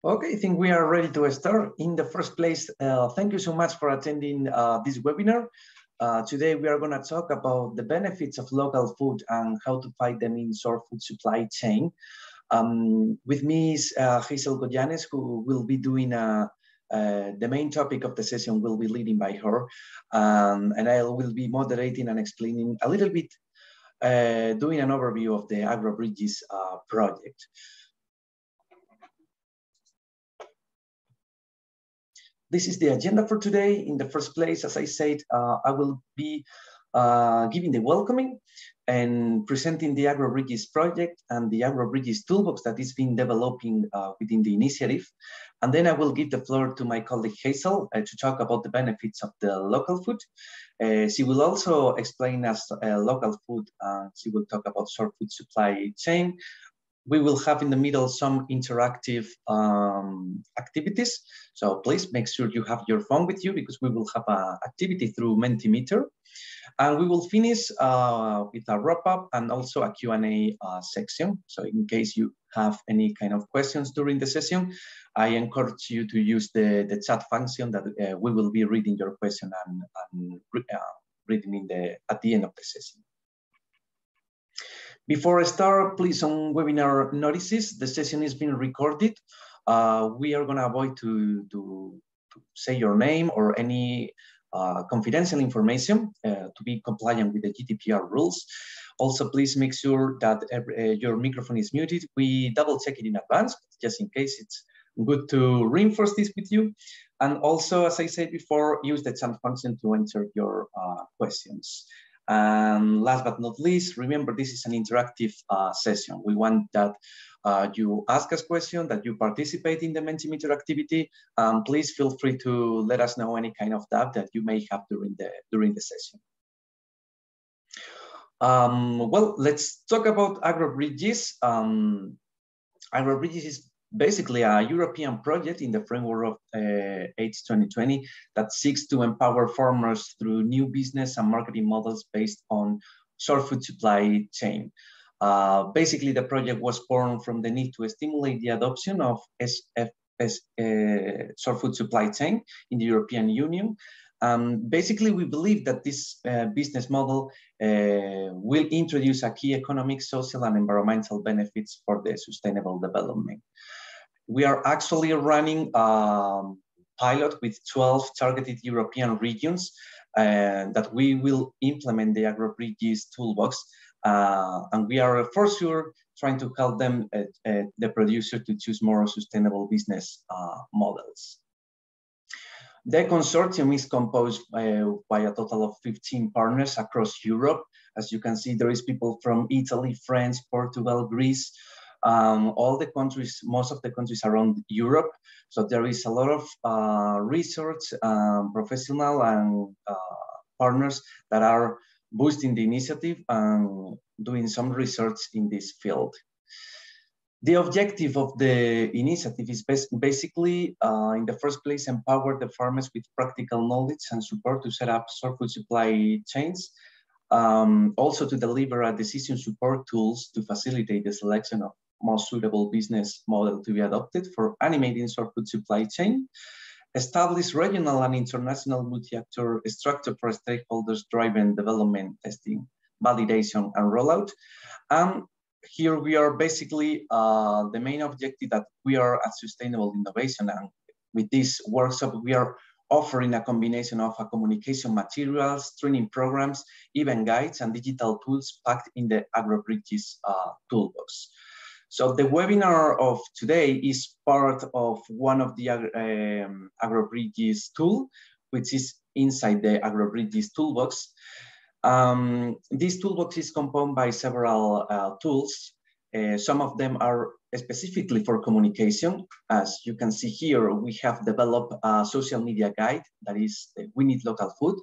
Okay, I think we are ready to start. In the first place, thank you so much for attending this webinar. Today, we are going to talk about the benefits of local food and how to find them in short food supply chain. With me is Jeisel Goyanes, who will be doing the main topic of the session will be leading by her. And I will be moderating and explaining a little bit, doing an overview of the agroBRIDGES project. This is the agenda for today. In the first place, as I said, I will be giving the welcoming and presenting the agroBRIDGES project and the agroBRIDGES toolbox that is being developing within the initiative. And then I will give the floor to my colleague Jeisel to talk about the benefits of the local food. She will also explain us local food. She will talk about short food supply chain. We will have in the middle some interactive activities. So please make sure you have your phone with you because we will have an activity through Mentimeter. And we will finish with a wrap-up and also a Q&A section. So in case you have any kind of questions during the session, I encourage you to use the chat function that we will be reading your question and reading at the end of the session. Before I start, please, on webinar notices, the session is being recorded. We are going to avoid to say your name or any confidential information to be compliant with the GDPR rules. Also, please make sure that your microphone is muted. We double check it in advance, just in case. It's good to reinforce this with you. And also, as I said before, use the chat function to enter your questions. And last but not least, remember, this is an interactive session. We want that you ask us questions, that you participate in the Mentimeter activity. Please feel free to let us know any kind of doubt that you may have during the session. Well, let's talk about agroBRIDGES. agroBRIDGES is basically a European project in the framework of AIDS 2020 that seeks to empower farmers through new business and marketing models based on short food supply chain. Basically, the project was born from the need to stimulate the adoption of short food supply chain in the European Union. Basically, we believe that this business model will introduce a key economic, social, and environmental benefits for the sustainable development. We are actually running a pilot with 12 targeted European regions that we will implement the agroBRIDGES toolbox. And we are for sure trying to help them, the producer, to choose more sustainable business models. The consortium is composed by a total of 15 partners across Europe. As you can see, there is people from Italy, France, Portugal, Greece, all the countries, most of the countries around Europe. So there is a lot of research, professional and partners that are boosting the initiative and doing some research in this field. The objective of the initiative is basically, in the first place, empower the farmers with practical knowledge and support to set up short food supply chains. Also to deliver a decision support tools to facilitate the selection of most suitable business model to be adopted for animating short food supply chain. Establish regional and international multi-actor structure for stakeholders-driven development, testing, validation, and rollout. And here we are basically the main objective that we are at sustainable innovation. And with this workshop, we are offering a combination of communication materials, training programs, event guides, and digital tools packed in the agroBRIDGES toolbox. So the webinar of today is part of one of the agroBRIDGES tool, which is inside the agroBRIDGES toolbox. This toolbox is composed by several tools. Some of them are specifically for communication. As you can see here, we have developed a social media guide that is We Need Local Food.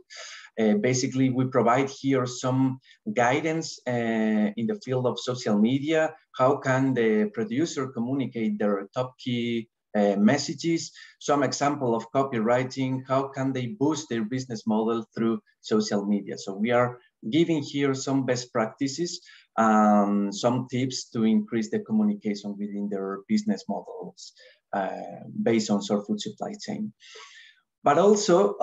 Basically, we provide here some guidance in the field of social media. How can the producer communicate their top key messages? Some example of copywriting. How can they boost their business model through social media? So we are giving here some best practices some tips to increase the communication within their business models based on short food supply chain. But also,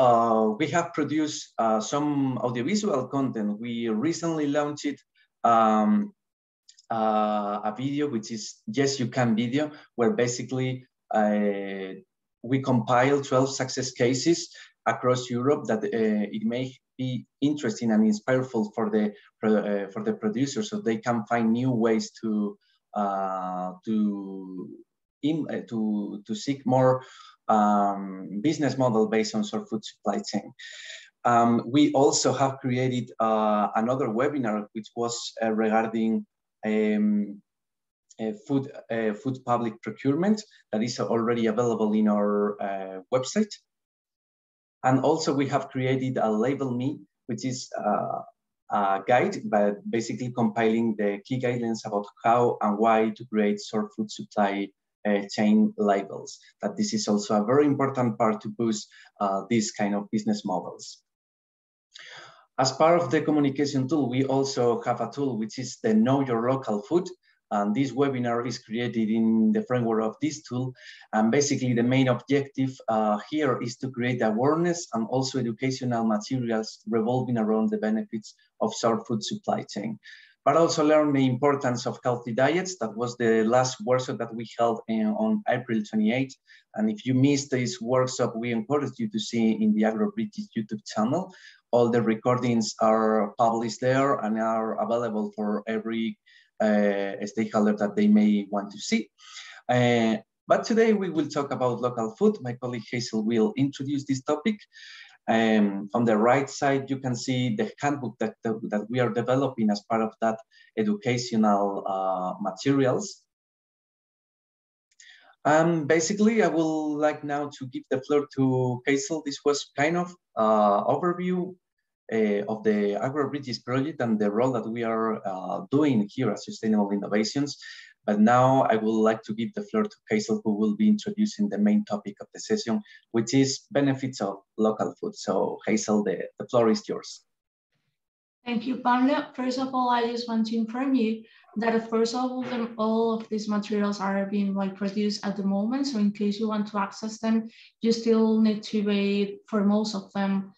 we have produced some audiovisual content. We recently launched a video, which is Yes You Can video, where basically we compile 12 success cases across Europe that it may be interesting and inspireful for the producers, so they can find new ways to seek more business model based on short food supply chain. We also have created another webinar which was regarding food public procurement that is already available in our website. And also we have created a Label Me, which is a guide, but basically compiling the key guidelines about how and why to create short food supply chain labels. That this is also a very important part to boost these kind of business models. As part of the communication tool, we also have a tool which is the Know Your Local Food. And this webinar is created in the framework of this tool. And basically the main objective here is to create awareness and also educational materials revolving around the benefits of short food supply chain. But also learn the importance of healthy diets. That was the last workshop that we held on April 28th. And if you missed this workshop, we encourage you to see in the agroBRIDGES YouTube channel. All the recordings are published there and are available for every stakeholder that they may want to see. But today we will talk about local food. My colleague Jeisel will introduce this topic. On the right side, you can see the handbook that we are developing as part of that educational materials. Basically, I would like now to give the floor to Jeisel. This was kind of overview of the agroBRIDGES project and the role that we are doing here at Sustainable Innovations. But now I would like to give the floor to Jeisel, who will be introducing the main topic of the session, which is benefits of local food. So Jeisel, the floor is yours. Thank you, Pablo. First of all, I just want to inform you that of course all of these materials are being produced at the moment. So in case you want to access them, you still need to wait for most of them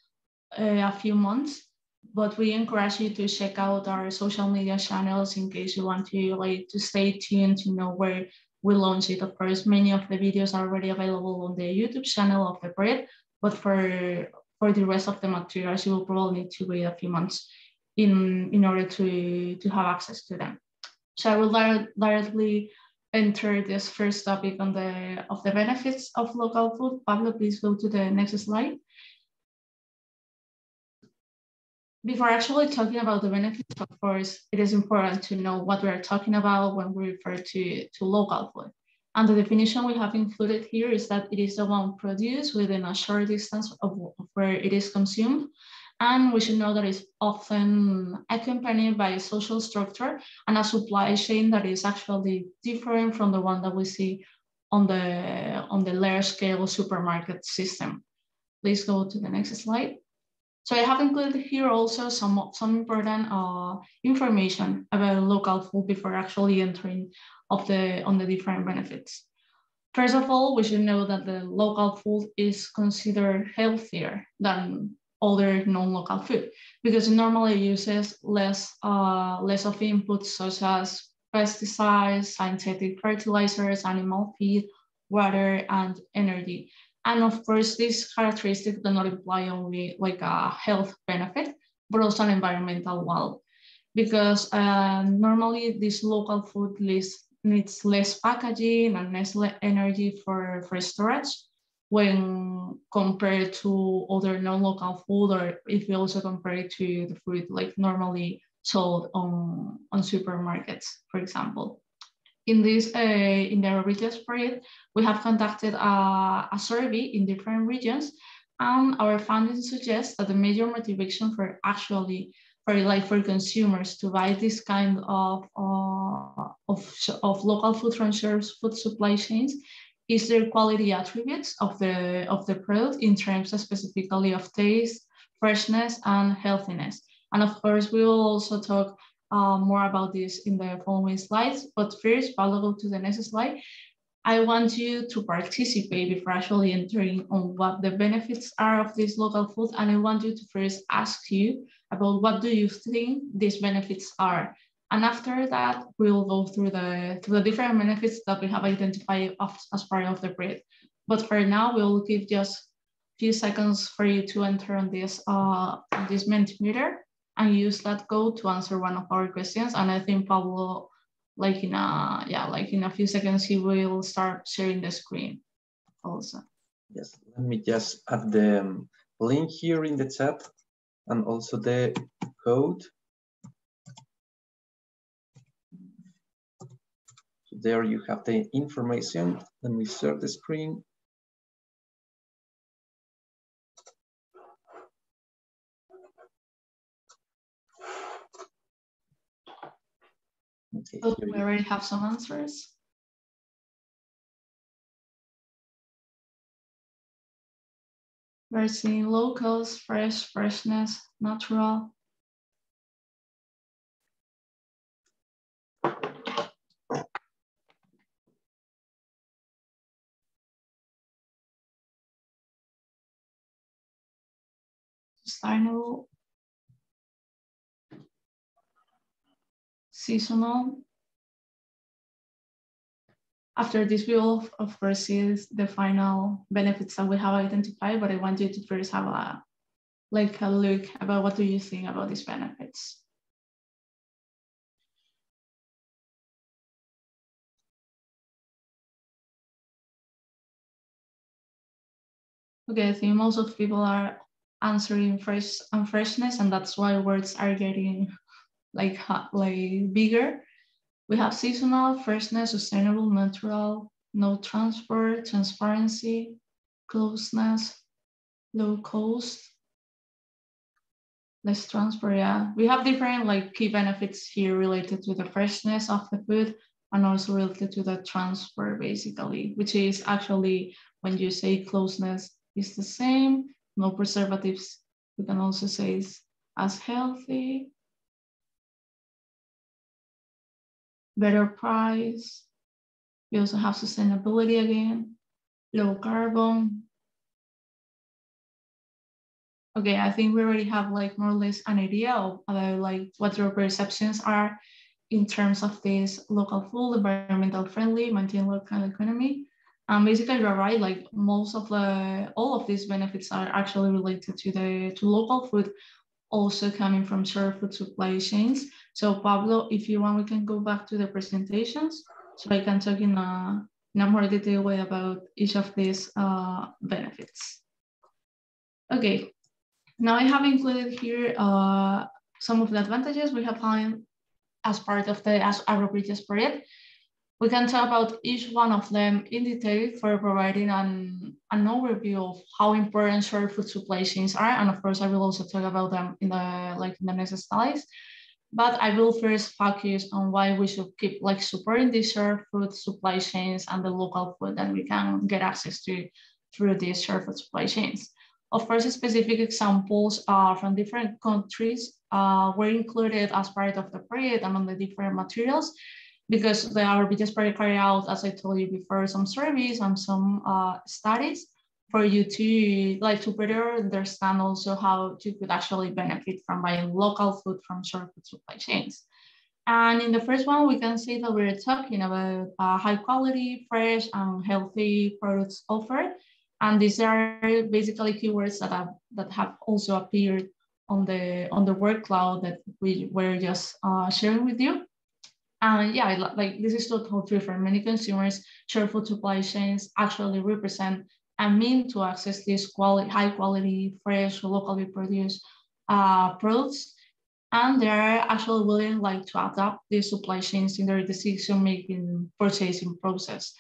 a few months, but we encourage you to check out our social media channels in case you want to stay tuned to know where we launch it. Of course, many of the videos are already available on the YouTube channel of the project, but for the rest of the materials, you will probably need to wait a few months in order to have access to them. So I will directly enter this first topic of the benefits of local food. Pablo, please go to the next slide. Before actually talking about the benefits, of course, it is important to know what we are talking about when we refer to local food. And the definition we have included here is that it is the one produced within a short distance of where it is consumed. And we should know that it's often accompanied by a social structure and a supply chain that is actually different from the one that we see on the large scale supermarket system. Please go to the next slide. So I have included here also some important information about local food before actually entering on the different benefits. First of all, we should know that the local food is considered healthier than other non-local food because it normally uses less of inputs such as pesticides, synthetic fertilizers, animal feed, water, and energy. And of course, these characteristics do not imply only a health benefit, but also an environmental one, because normally this local food needs less packaging and less energy for storage when compared to other non-local food, or if we also compare it to the food normally sold on supermarkets, for example. In the agroBRIDGES project, we have conducted a survey in different regions, and our findings suggest that the major motivation for consumers to buy this kind of local food from shared food supply chains is their quality attributes of the product in terms specifically of taste, freshness, and healthiness. And of course, we will also talk more about this in the following slides. But first, Pablo, go to the next slide. I want you to participate before actually entering on what the benefits are of this local food. And I want you to first ask you about what do you think these benefits are. And after that, we'll go through the different benefits that we have identified as part of the BRID. But for now, we'll give just a few seconds for you to enter on this Mentimeter and use that code to answer one of our questions. And I think Pablo, like in a few seconds, he will start sharing the screen also. Yes, let me just add the link here in the chat and also the code. So there you have the information. Let me share the screen. Okay, so we already have some answers. We're seeing locals, freshness, natural. Sustainable. Seasonal. After this, we will, of course, see the final benefits that we have identified, but I want you to first have a look about what do you think about these benefits. Okay, I think most of people are answering fresh and freshness, and that's why words are getting like bigger. We have seasonal, freshness, sustainable, natural, no transport, transparency, closeness, low cost, less transport. Yeah, we have different key benefits here related to the freshness of the food and also related to the transport, basically, which is actually when you say closeness is the same, no preservatives. We can also say it's as healthy. Better price. We also have sustainability again, low carbon. Okay, I think we already have more or less an idea of about what your perceptions are in terms of this local food, environmental friendly, maintain local economy. Basically, you're right. Most of all of these benefits are actually related to local food, also coming from shared food supply chains. So Pablo, if you want, we can go back to the presentations so I can talk in a more detailed way about each of these benefits. Okay, now I have included here some of the advantages we have found as part of the agroBRIDGES project. We can talk about each one of them in detail for providing an overview of how important shared food supply chains are. And of course, I will also talk about them in the next slides. But I will first focus on why we should keep supporting these shared food supply chains and the local food that we can get access to through these shared food supply chains. Of course, specific examples from different countries were included as part of the project among the different materials, because the agroBRIDGES project carried out, as I told you before, some surveys and some studies for you to better understand also how you could actually benefit from buying local food from shared food supply chains. And in the first one, we can see that we're talking about high quality, fresh, and healthy products offered. And these are basically keywords that have also appeared on the word cloud that we were just sharing with you. And yeah, this is totally true for many consumers. Shared food supply chains actually represent a means to access these high quality, fresh, locally produced products. And they're actually willing to adapt these supply chains in their decision-making purchasing process.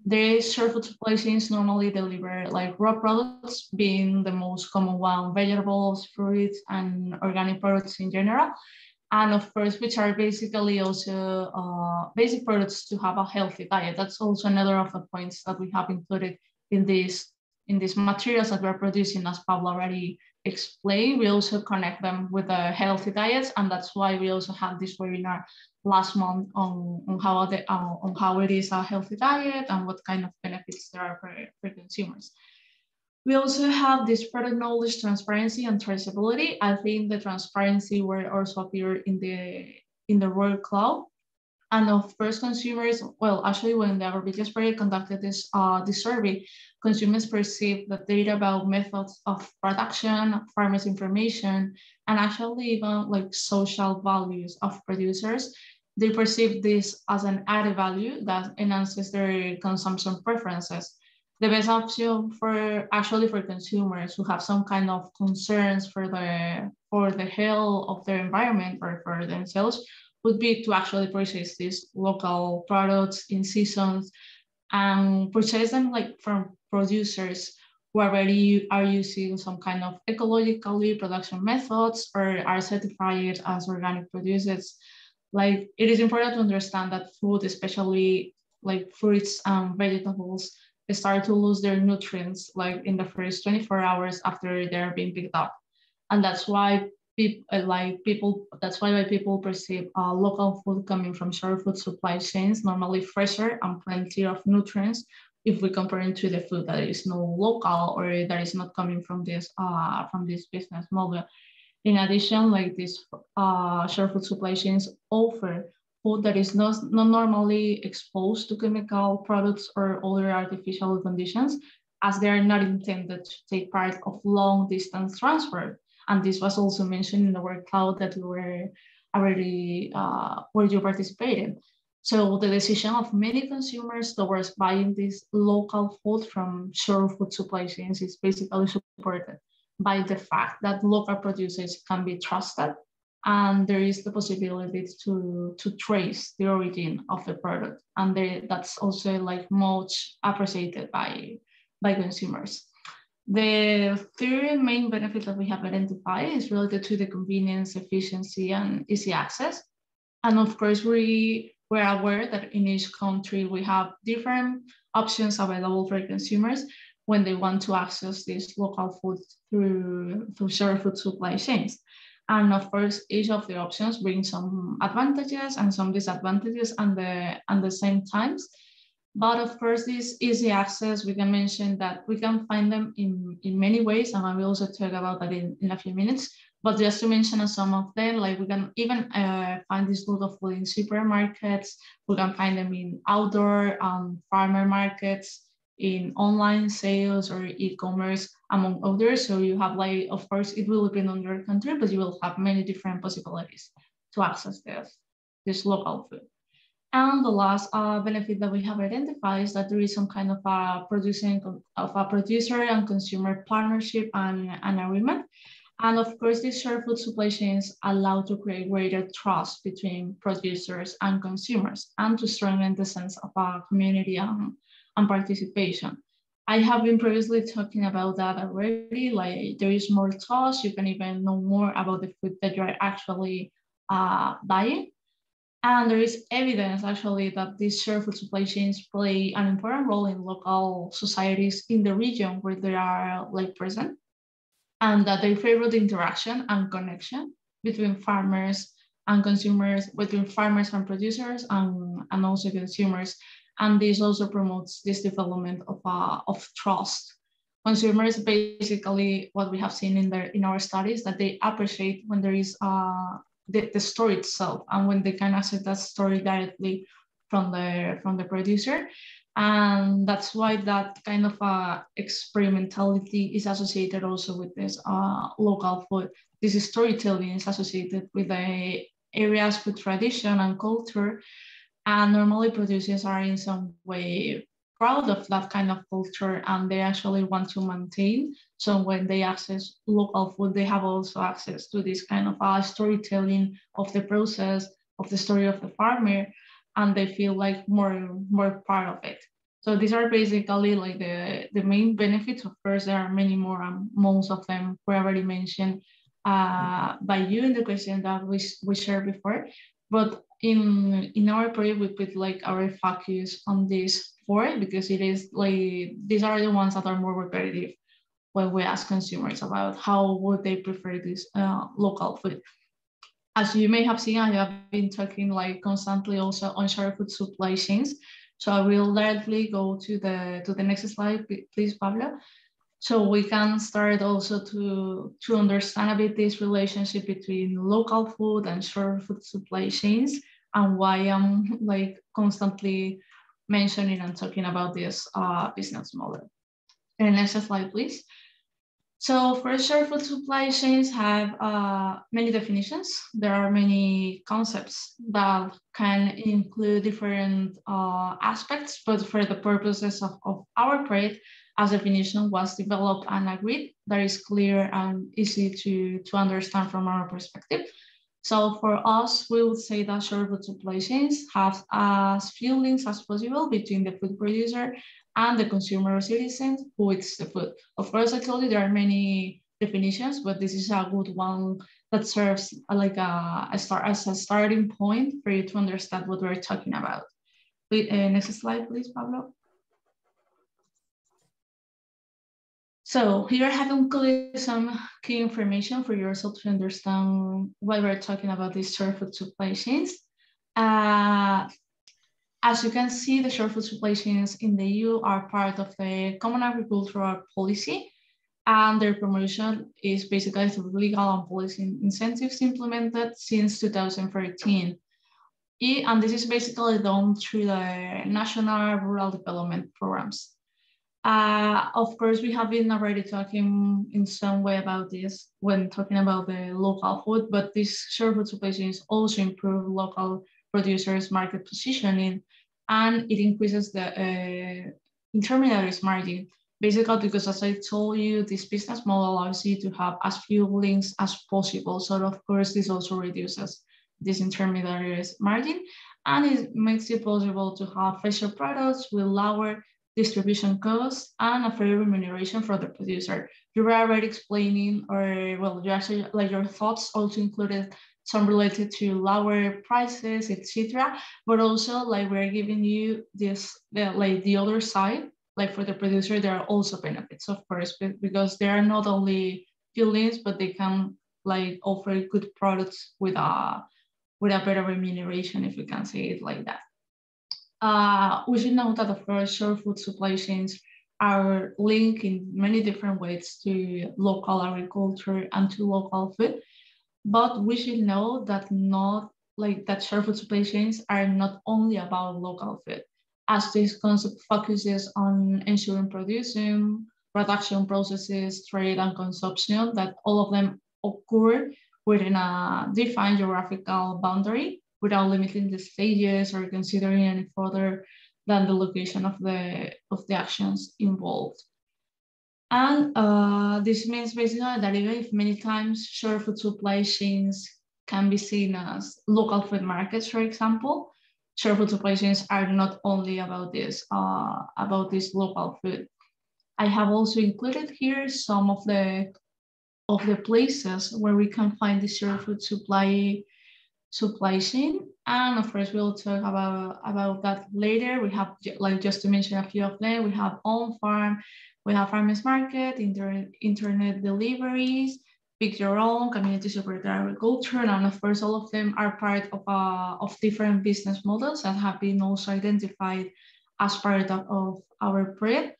The shared food supply chains normally deliver raw products, being the most common one, vegetables, fruits, and organic products in general. And of course, which are basically also basic products to have a healthy diet. That's also another of the points that we have included in these materials that we're producing, as Pablo already explain, we also connect them with the healthy diets, and that's why we also had this webinar last month on how it is a healthy diet and what kind of benefits there are for consumers. We also have this product knowledge, transparency, and traceability. I think the transparency will also appear in the World Cloud. And of course, consumers, well, actually, when the agroBRIDGES project conducted this survey, consumers perceive the data about methods of production, farmers' information, and actually even like social values of producers. They perceive this as an added value that enhances their consumption preferences. The best option for consumers who have some kind of concerns for the health of their environment or for themselves would be to actually purchase these local products in seasons and purchase them like from producers who already are using some kind of ecologically production methods or are certified as organic producers. Like, it is important to understand that food, especially like fruits and vegetables, start to lose their nutrients like in the first 24 hours after they're being picked up. And that's why people perceive local food coming from short food supply chains normally fresher and plenty of nutrients if we compare it to the food that is no local or that is not coming from this business model. In addition, like these short food supply chains offer food that is not normally exposed to chemical products or other artificial conditions, as they are not intended to take part of long distance transport. And this was also mentioned in the World Cloud that you were already where you participated. So the decision of many consumers towards buying this local food from short food supply chains is basically supported by the fact that local producers can be trusted, and there is the possibility to trace the origin of the product, and that's also like much appreciated by consumers. The third main benefit that we have identified is related to the convenience, efficiency, and easy access. And of course, we're aware that in each country we have different options available for consumers when they want to access this local food through short food supply chains. And of course, each of the options brings some advantages and some disadvantages at the same times. But of course, this easy access, we can mention that we can find them in many ways, and I will also talk about that in a few minutes. But just to mention some of them, like we can even find this local food in supermarkets, we can find them in outdoor farmer markets, in online sales or e-commerce, among others. So you have like, of course, it will depend on your country, but you will have many different possibilities to access this local food. And the last benefit that we have identified is that there is some kind of a producer and consumer partnership and an agreement. And of course, these short food supply chains allow to create greater trust between producers and consumers and to strengthen the sense of community and participation. I have been previously talking about that already, like there is more trust, you can even know more about the food that you're actually buying. And there is evidence actually that these short food supply chains play an important role in local societies in the region where they are like present, and that they favor the interaction and connection between farmers and consumers, between farmers and producers, and also consumers. And this also promotes this development of trust. Consumers, basically, what we have seen in our studies, that they appreciate when there is the story itself, and when they can access that story directly from the producer. And that's why that kind of experimentality is associated also with this local food. This storytelling is associated with the areas with tradition and culture, and normally producers are in some way proud of that kind of culture, and they actually want to maintain. So when they access local food, they have also access to this kind of storytelling of the process, of the story of the farmer, and they feel like more part of it. So these are basically like the main benefits. Of course, there are many more, and most of them were already mentioned by you in the question that we shared before. But in our project, we put like our focus on these four because it is like these are the ones that are more repetitive. when we ask consumers about how would they prefer this local food. As you may have seen, I have been talking like constantly also on short food supply chains. So I will directly go to the next slide, please, Pablo. So we can start also to understand a bit this relationship between local food and short food supply chains, and why I'm like constantly mentioning and talking about this business model. And next slide, please. So for sure, food supply chains have many definitions. There are many concepts that can include different aspects, but for the purposes of our project, as definition was developed and agreed, that is clear and easy to understand from our perspective. So for us, we would say that short food supply chains have as few links as possible between the food producer and the consumer or citizen who eats the food. Of course, I told you there are many definitions, but this is a good one that serves like as a starting point for you to understand what we're talking about. Next slide, please, Pablo. So here I have included some key information for yourself to understand why we're talking about these short food supply chains. As you can see, the short food supply chains in the EU are part of the Common Agricultural Policy, and their promotion is basically through legal and policy incentives implemented since 2013. And this is basically done through the National Rural Development Programs. Of course, we have been already talking in some way about this when talking about the local food, but these short food supply chains also improve local producers' market positioning, and it increases the intermediaries margin. Basically, because as I told you, this business model allows you to have as few links as possible. So of course, this also reduces this intermediaries margin, and it makes it possible to have fresher products with lower distribution costs and a fair remuneration for the producer. You were already explaining, or well, you actually like your thoughts also included some related to lower prices, etc. But also like we're giving you this like the other side, like for the producer, there are also benefits, of course, because they are not only feelings, but they can like offer good products with a better remuneration, if we can say it like that. We should know that, of course, short food supply chains are linked in many different ways to local agriculture and to local food. But we should know that short food supply chains are not only about local food, as this concept focuses on ensuring production processes, trade, and consumption, that all of them occur within a defined geographical boundary, without limiting the stages or considering any further than the location of the actions involved. And this means basically that even if many times short food supply chains can be seen as local food markets, for example, short food supply chains are not only about this local food. I have also included here some of the places where we can find the short food supply chain, and of course we'll talk about that later. We have, like, just to mention a few of them, we have on farm, we have farmers market, internet deliveries, pick your own, community supported agriculture, and of course all of them are part of different business models that have been also identified as part of our project.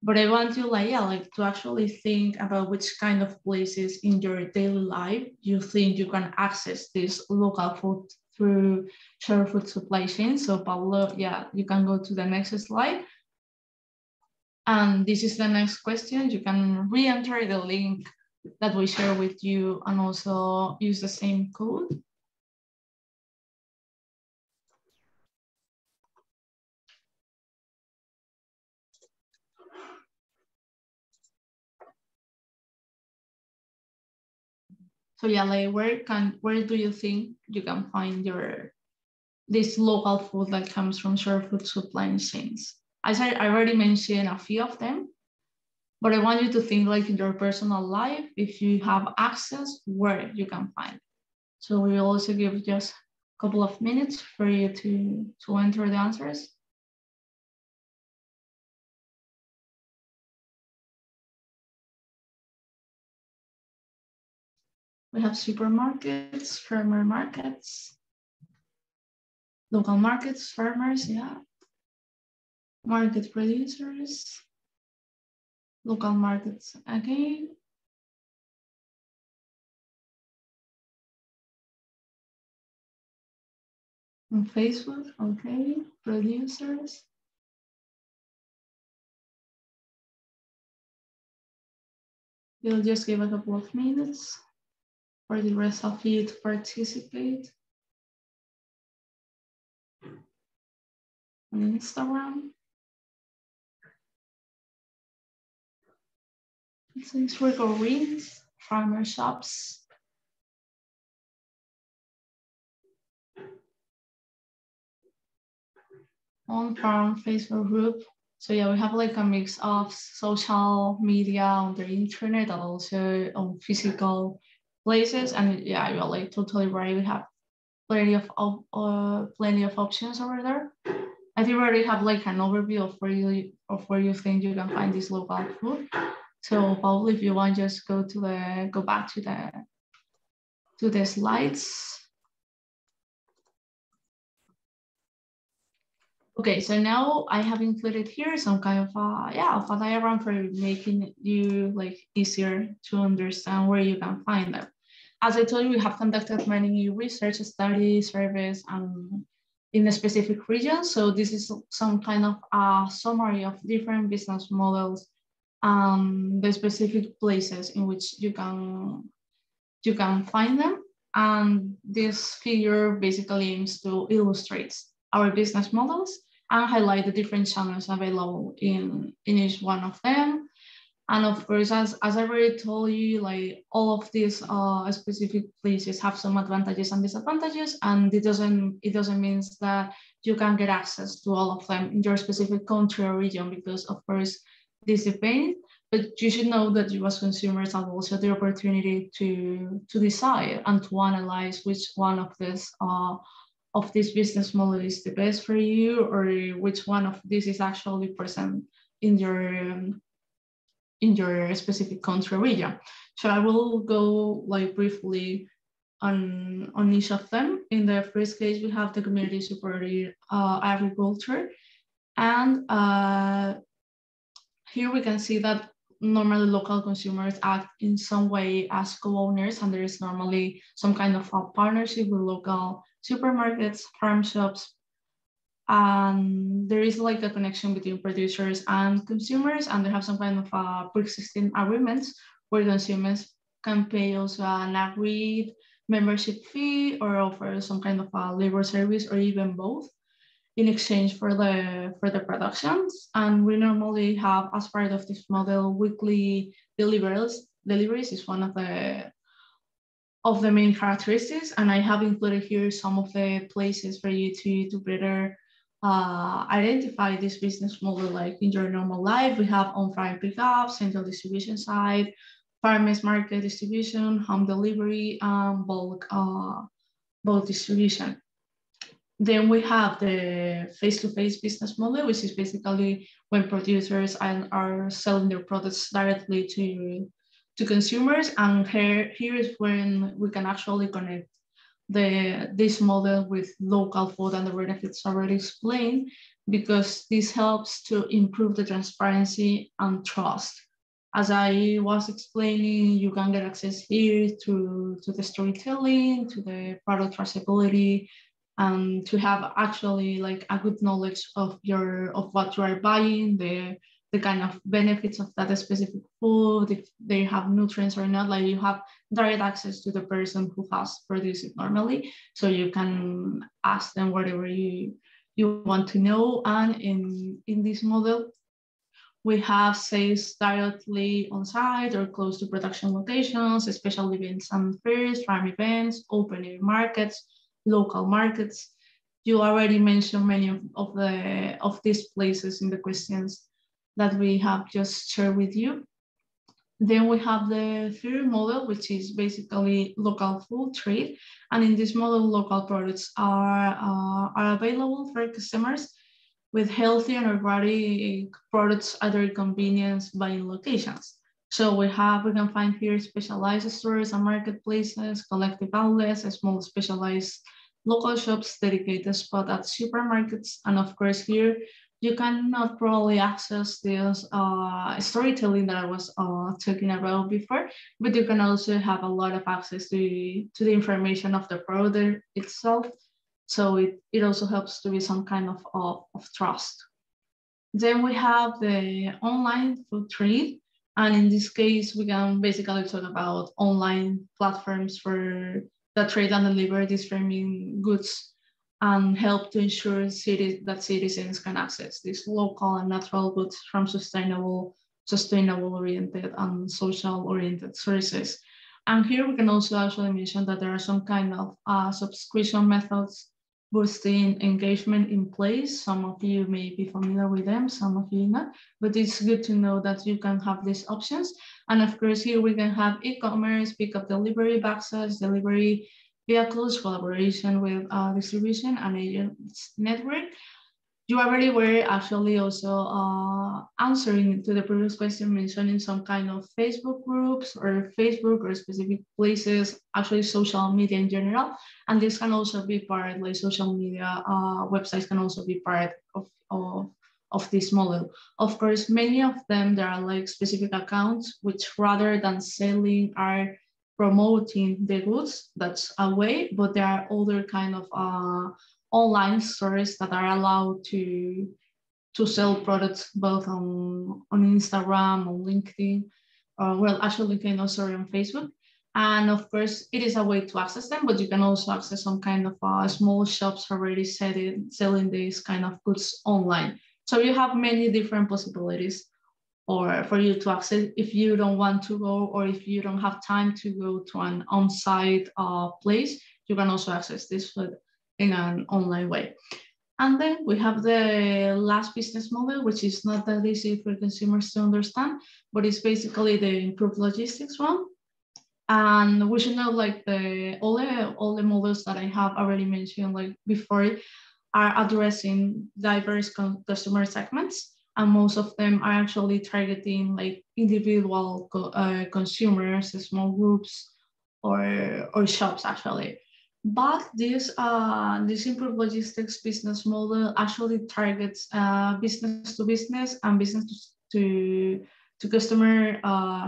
But I want you to actually think about which kind of places in your daily life you think you can access this local food through short food supply chain. So Pablo, you can go to the next slide. And this is the next question. You can re-enter the link that we share with you and also use the same code. So where do you think you can find this local food that comes from short food supply chains? As I already mentioned a few of them, but I want you to think like in your personal life, if you have access, where you can find it. So we will also give just a couple of minutes for you to enter the answers. We have supermarkets, farmer markets, local markets, farmers, yeah. Market producers, local markets again. On Facebook, okay, producers. We'll just give a couple of minutes for the rest of you to participate. On Instagram. Since we're going, farmer shops. On farm Facebook group. So yeah, we have like a mix of social media on the internet and also on physical places. And yeah, you're like totally right. We have plenty of options over there. I think we already have like an overview of where you think you can find this local food. So Pablo, if you want, just go back to the slides. Okay, so now I have included here some kind of a diagram for making you like easier to understand where you can find them. As I told you, we have conducted many research studies, surveys, in a specific region. So this is some kind of a summary of different business models, the specific places in which you can find them. And this figure basically aims to illustrate our business models and highlight the different channels available in each one of them. And of course, as I already told you, like all of these specific places have some advantages and disadvantages, and it doesn't mean that you can get access to all of them in your specific country or region, because of course this depends. But you should know that you as consumers have also the opportunity to decide and to analyze which one of this business model is the best for you, or which one of this is actually present in your specific country region. So I will go like briefly on each of them. In the first case, we have the community supported agriculture, and here we can see that normally local consumers act in some way as co-owners, and there is normally some kind of a partnership with local supermarkets, farm shops, and there is like a connection between producers and consumers, and they have some kind of pre-existing agreements where consumers can pay also an agreed membership fee or offer some kind of a labor service or even both in exchange for the productions. And we normally have, as part of this model, weekly deliveries. Deliveries is one of the main characteristics, and I have included here some of the places for you to better identify this business model. Like in your normal life, we have on-farm pickup, central distribution site, farmers market distribution, home delivery, bulk distribution. Then we have the face-to-face business model, which is basically when producers are selling their products directly to consumers. And here is when we can actually connect this model with local food and the benefits already explained, because this helps to improve the transparency and trust. As I was explaining, you can get access here to the storytelling, to the product traceability, and to have actually like a good knowledge of what you are buying, the kind of benefits of that specific food, if they have nutrients or not. Like you have direct access to the person who has produced it normally, so you can ask them whatever you want to know. And in this model, we have sales directly on site or close to production locations, special events and fairs, farm events, open air markets, local markets. You already mentioned many of these places in the questions that we have just shared with you. Then we have the third model, which is basically local food trade. And in this model, local products are available for customers with healthy and organic products at their convenience buying locations. So we can find here specialized stores and marketplaces, collective outlets, small specialized local shops, dedicated spot at supermarkets. And of course here, you cannot probably access this storytelling that I was talking about before, but you can also have a lot of access to the information of the product itself. So it also helps to be some kind of trust. Then we have the online food trade. And in this case, we can basically talk about online platforms for that trade and deliver these farming goods and help to ensure that citizens can access these local and natural goods from sustainable oriented and social oriented sources. And here we can also actually mention that there are some kind of subscription methods boosting engagement in place. Some of you may be familiar with them, some of you not, but it's good to know that you can have these options. And of course, here we can have e-commerce, pickup delivery boxes, delivery vehicles, collaboration with distribution and agents network. You already were actually also answering to the previous question, mentioning some kind of Facebook groups or Facebook or specific places, actually social media in general. And this can also be part, like social media websites can also be part of this model. Of course, many of them, there are like specific accounts, which rather than selling are promoting the goods. That's a way, but there are other kind of online stores that are allowed to sell products both on Instagram, on LinkedIn, well, actually LinkedIn, also on Facebook. And of course, it is a way to access them, but you can also access some kind of small shops already selling these kind of goods online. So you have many different possibilities or for you to access if you don't want to go or if you don't have time to go to an on-site place, you can also access this in an online way. And then we have the last business model, which is not that easy for consumers to understand, but it's basically the improved logistics one. And we should know like all the models that I have already mentioned like before are addressing diverse customer segments. And most of them are actually targeting like individual consumers, small groups, or shops actually. But this improved logistics business model actually targets business to business and business to customer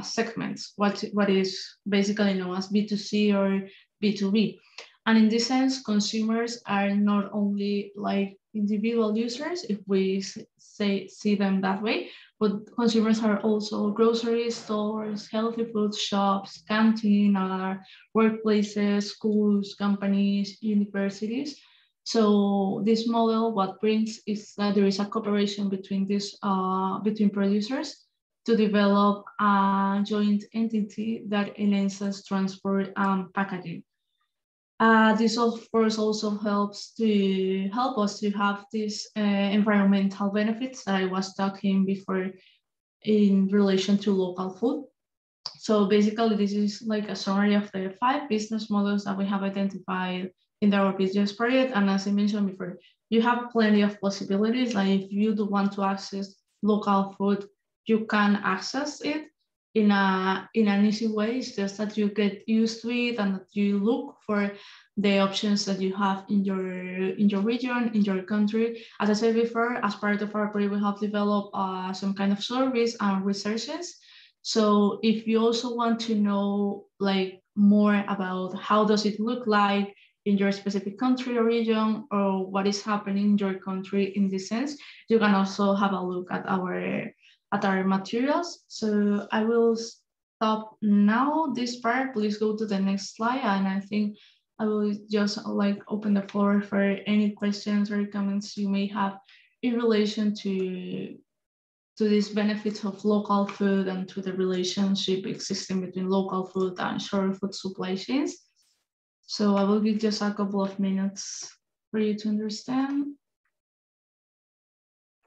segments, what is basically known as B2C or B2B. And in this sense, consumers are not only like individual users, if we see them that way, but consumers are also grocery stores, healthy food shops, canteen, workplaces, schools, companies, universities. So this model, what brings is that there is a cooperation between between producers to develop a joint entity that enables transport and packaging. This of course also helps to help us to have these environmental benefits that I was talking before in relation to local food. So basically this is like a summary of the 5 business models that we have identified in the agroBRIDGES project. And as I mentioned before, you have plenty of possibilities. Like if you do want to access local food, you can access it in an easy way. It's just that you get used to it and that you look for the options that you have in your region, in your country. As I said before, as part of our project, we have developed some kind of surveys and researches. So if you also want to know like more about how does it look like in your specific country or region, or what is happening in your country in this sense, you can also have a look at our materials. So I will stop now this part. Please go to the next slide. And I think I will just like open the floor for any questions or comments you may have in relation to these benefits of local food and to the relationship existing between local food and shore food supply chains. So I will give just a couple of minutes for you to understand.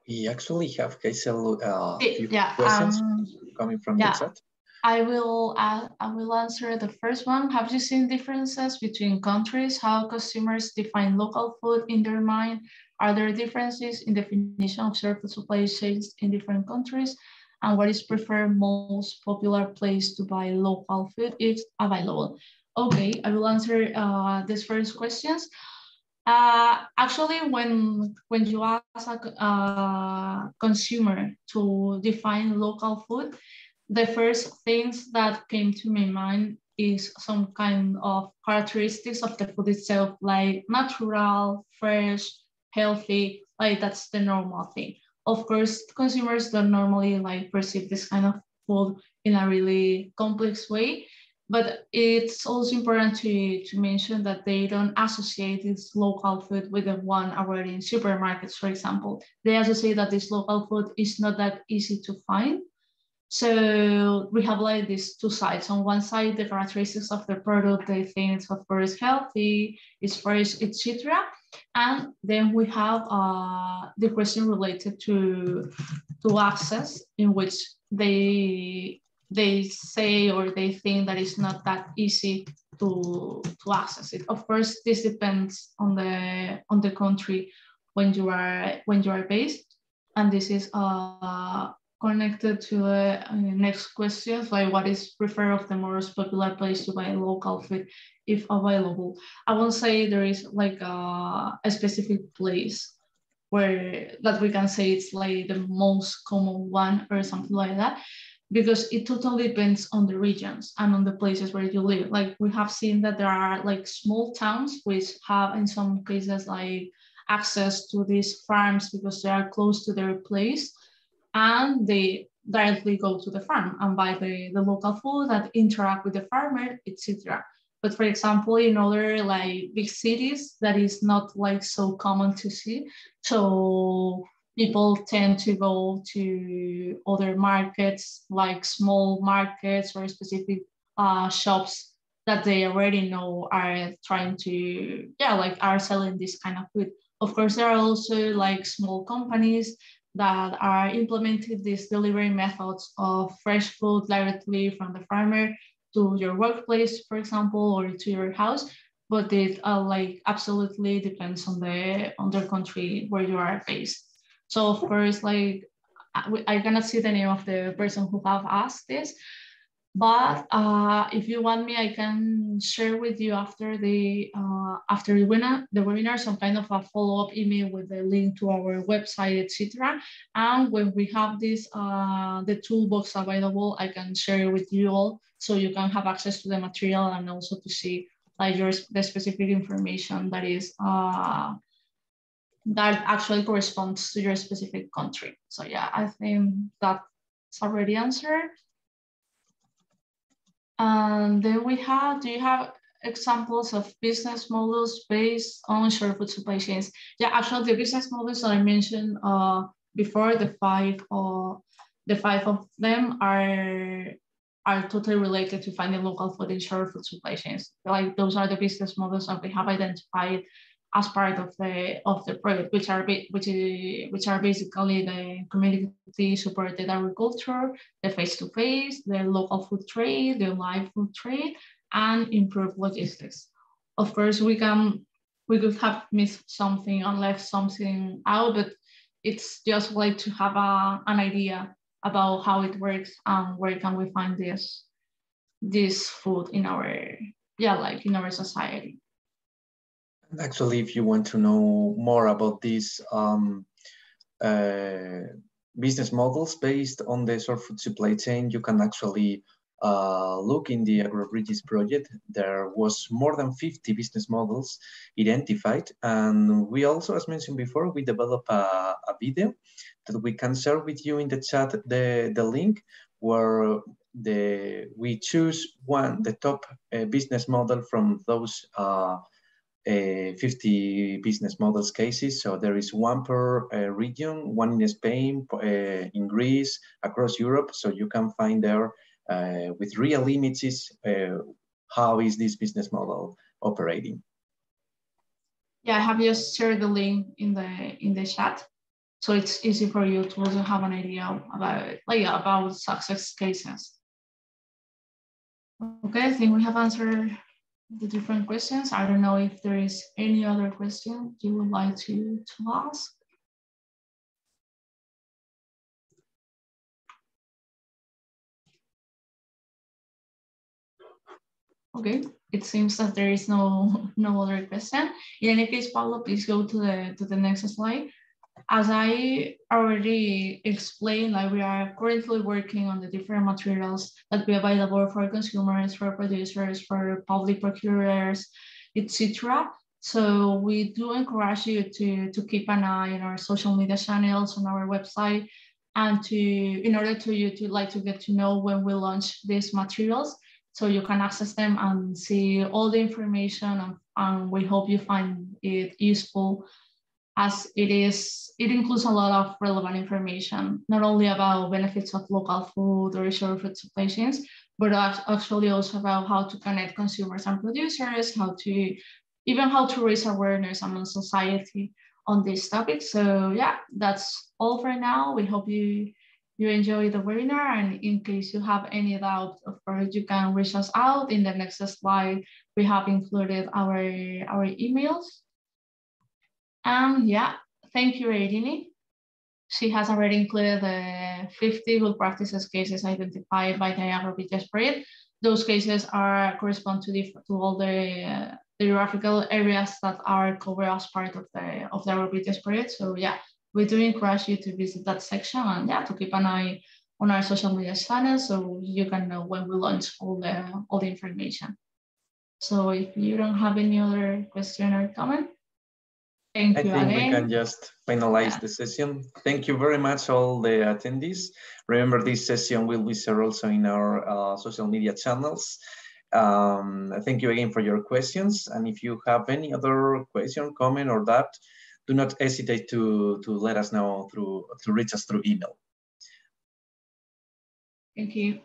We actually have Jeisel a few questions coming from the chat. I will answer the first one. Have you seen differences between countries? How consumers define local food in their mind? Are there differences in definition of shore food supply chains in different countries? and what is preferred most popular place to buy local food if available? Okay, I will answer these first questions. Actually, when you ask a consumer to define local food, the first things that came to my mind is some kind of characteristics of the food itself, like natural, fresh, healthy, like that's the normal thing. Of course, consumers don't normally like perceive this kind of food in a really complex way, but it's also important to mention that they don't associate this local food with the one already in supermarkets, for example. They associate that this local food is not that easy to find. So we have like these two sides. On one side, the characteristics of the product, they think it's of course healthy, it's fresh, etc. And then we have the question related to access, in which they say or they think that it's not that easy to access it. Of course, this depends on the country when you are based, and this is connected to the next questions, like what is preferred of the most popular place to buy local food if available. I won't say there is like a specific place where that we can say it's like the most common one or something like that, because it totally depends on the regions and on the places where you live. Like we have seen that there are like small towns which have in some cases like access to these farms because they are close to their place, and they directly go to the farm and buy the local food and interact with the farmer, etc. But for example, in other like big cities, that is not like so common to see. So people tend to go to other markets, like small markets or specific shops that they already know are trying to, like are selling this kind of food. Of course, there are also like small companies that are implementing these delivery methods of fresh food directly from the farmer to your workplace, for example, or to your house. But it like absolutely depends on the country where you are based. So of course, like I cannot see the name of the person who have asked this, but if you want me, I can share with you after the webinar some kind of a follow-up email with the link to our website, etc. And when we have this the toolbox available, I can share it with you all so you can have access to the material and also to see like the specific information that is that actually corresponds to your specific country. So yeah, I think that's already answered. And then we have, do you have examples of business models based on short food supply chains? Yeah, actually the business models that I mentioned before, the five of them are totally related to finding local food in short food supply chains. Like those are the business models that we have identified as part of the project, which are basically the community supported agriculture, the face-to-face, the local food trade, the live food trade, and improved logistics. Of course, we could have missed something and left something out, but it's just like to have an idea about how it works and where can we find this food in our in our society. Actually, if you want to know more about these business models based on the short food supply chain, you can actually look in the agroBRIDGES project. There was more than 50 business models identified. And we also, as mentioned before, we developed a video that we can share with you in the chat, the link, where we choose the top business model from those 50 business models cases. So there is one per region, one in Spain, in Greece, across Europe. So you can find there with real images how is this business model operating. Yeah, I have just shared the link in the chat, so it's easy for you to also have an idea about success cases. Okay, I think we have answered the different questions. I don't know if there is any other question you would like to ask. Okay, it seems that there is no other question. In any case, Pablo, please go to the next slide. As I already explained, like we are currently working on the different materials that be available for consumers, for producers, for public procurers, etc. So we do encourage you to keep an eye on our social media channels, on our website, and in order to you to like to get to know when we launch these materials, so you can access them and see all the information. And we hope you find it useful, as it includes a lot of relevant information, not only about benefits of local food or short food supply chains, but actually also about how to connect consumers and producers, how to raise awareness among society on this topic. So yeah, that's all for now. We hope you enjoy the webinar, and in case you have any doubt, of course, you can reach us out. In the next slide, we have included our emails. Yeah, thank you, Irini. She has already included the 50 good practices cases identified by the agroBRIDGES project. Those cases correspond to all the geographical areas that are covered as part of the agroBRIDGES project. So yeah, we do encourage you to visit that section, and yeah, to keep an eye on our social media channels so you can know when we launch all the information. So if you don't have any other question or comment, thank you again. I think we can just finalize the session. Thank you very much, all the attendees. Remember, this session will be shared also in our social media channels. Thank you again for your questions. And if you have any other question, comment, or doubt, do not hesitate to let us know to reach us through email. Thank you.